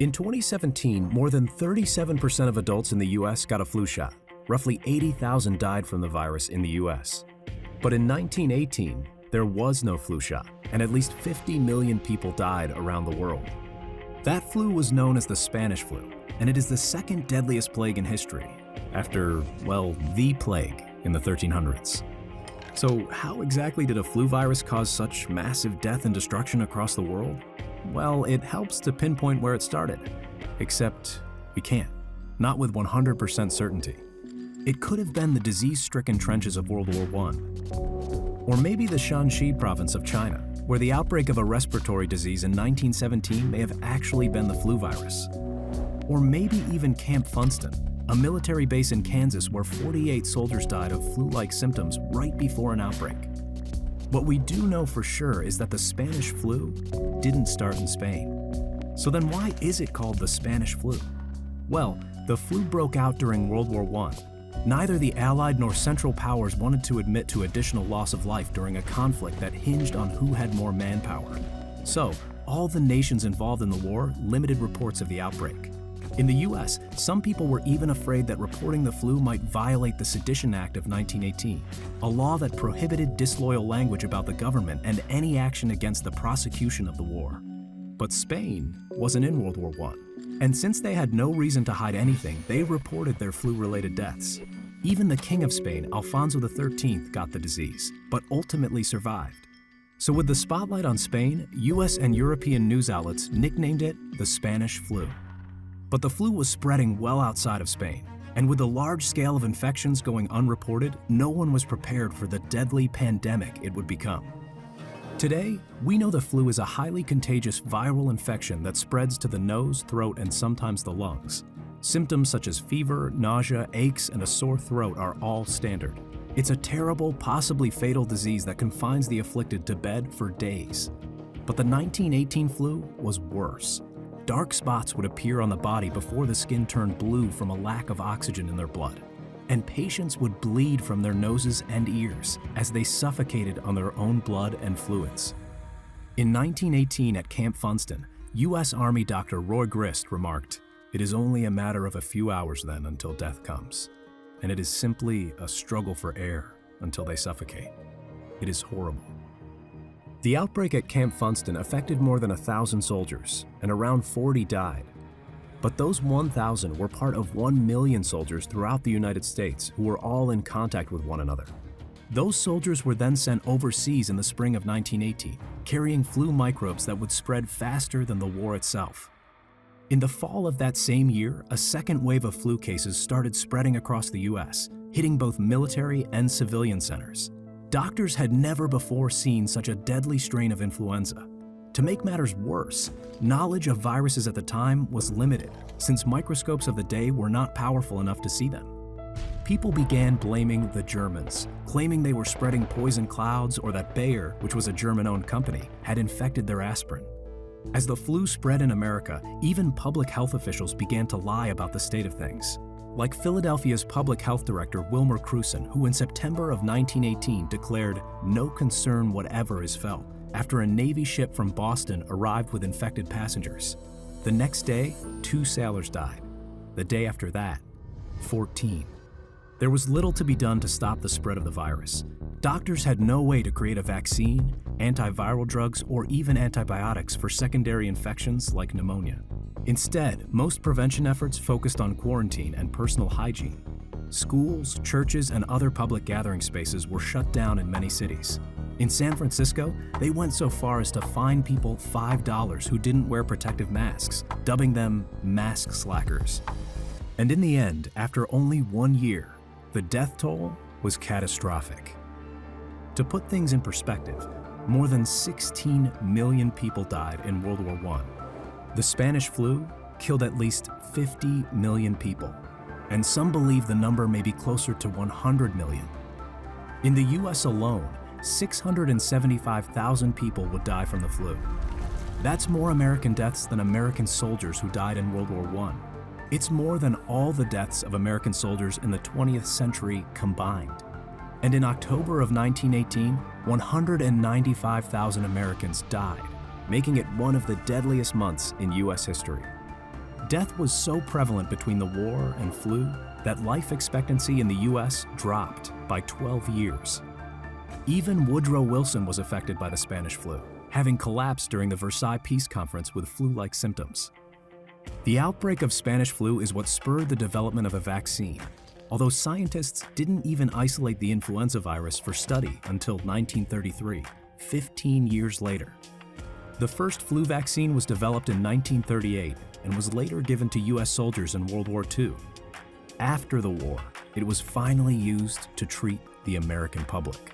In 2017, more than 37% of adults in the US got a flu shot. Roughly 80,000 died from the virus in the US. But in 1918, there was no flu shot, and at least 50 million people died around the world. That flu was known as the Spanish flu, and it is the second deadliest plague in history, after, well, the plague in the 1300s. So how exactly did a flu virus cause such massive death and destruction across the world? Well, it helps to pinpoint where it started, except we can't, not with 100% certainty. It could have been the disease-stricken trenches of World War I. Or maybe the Shanxi province of China, where the outbreak of a respiratory disease in 1917 may have actually been the flu virus. Or maybe even Camp Funston, a military base in Kansas where 48 soldiers died of flu-like symptoms right before an outbreak. What we do know for sure is that the Spanish flu didn't start in Spain. So then why is it called the Spanish flu? Well, the flu broke out during World War I. Neither the Allied nor Central Powers wanted to admit to additional loss of life during a conflict that hinged on who had more manpower. So, all the nations involved in the war limited reports of the outbreak. In the US, some people were even afraid that reporting the flu might violate the Sedition Act of 1918, a law that prohibited disloyal language about the government and any action against the prosecution of the war. But Spain wasn't in World War I, and since they had no reason to hide anything, they reported their flu-related deaths. Even the King of Spain, Alfonso XIII, got the disease, but ultimately survived. So with the spotlight on Spain, US and European news outlets nicknamed it the Spanish flu. But the flu was spreading well outside of Spain, and with the large scale of infections going unreported, no one was prepared for the deadly pandemic it would become. Today, we know the flu is a highly contagious viral infection that spreads to the nose, throat, and sometimes the lungs. Symptoms such as fever, nausea, aches, and a sore throat are all standard. It's a terrible, possibly fatal disease that confines the afflicted to bed for days. But the 1918 flu was worse. Dark spots would appear on the body before the skin turned blue from a lack of oxygen in their blood. And patients would bleed from their noses and ears as they suffocated on their own blood and fluids. In 1918 at Camp Funston, US Army Dr. Roy Grist remarked, "It is only a matter of a few hours then until death comes. And it is simply a struggle for air until they suffocate. It is horrible." The outbreak at Camp Funston affected more than 1,000 soldiers, and around 40 died. But those 1,000 were part of 1 million soldiers throughout the United States who were all in contact with one another. Those soldiers were then sent overseas in the spring of 1918, carrying flu microbes that would spread faster than the war itself. In the fall of that same year, a second wave of flu cases started spreading across the US, hitting both military and civilian centers. Doctors had never before seen such a deadly strain of influenza. To make matters worse, knowledge of viruses at the time was limited, since microscopes of the day were not powerful enough to see them. People began blaming the Germans, claiming they were spreading poison clouds or that Bayer, which was a German-owned company, had infected their aspirin. As the flu spread in America, even public health officials began to lie about the state of things. Like Philadelphia's public health director Wilmer Cruson, who in September of 1918 declared, "No concern whatever is felt," after a Navy ship from Boston arrived with infected passengers. The next day, 2 sailors died. The day after that, 14. There was little to be done to stop the spread of the virus. Doctors had no way to create a vaccine, antiviral drugs, or even antibiotics for secondary infections like pneumonia. Instead, most prevention efforts focused on quarantine and personal hygiene. Schools, churches, and other public gathering spaces were shut down in many cities. In San Francisco, they went so far as to fine people $5 who didn't wear protective masks, dubbing them mask slackers. And in the end, after only 1 year, the death toll was catastrophic. To put things in perspective, more than 16 million people died in World War I. The Spanish flu killed at least 50 million people, and some believe the number may be closer to 100 million. In the US alone, 675,000 people would die from the flu. That's more American deaths than American soldiers who died in World War I. It's more than all the deaths of American soldiers in the 20th century combined. And in October of 1918, 195,000 Americans died, making it one of the deadliest months in US history. Death was so prevalent between the war and flu that life expectancy in the US dropped by 12 years. Even Woodrow Wilson was affected by the Spanish flu, having collapsed during the Versailles Peace Conference with flu-like symptoms. The outbreak of Spanish flu is what spurred the development of a vaccine, although scientists didn't even isolate the influenza virus for study until 1933, 15 years later. The first flu vaccine was developed in 1938 and was later given to US soldiers in World War II. After the war, it was finally used to treat the American public.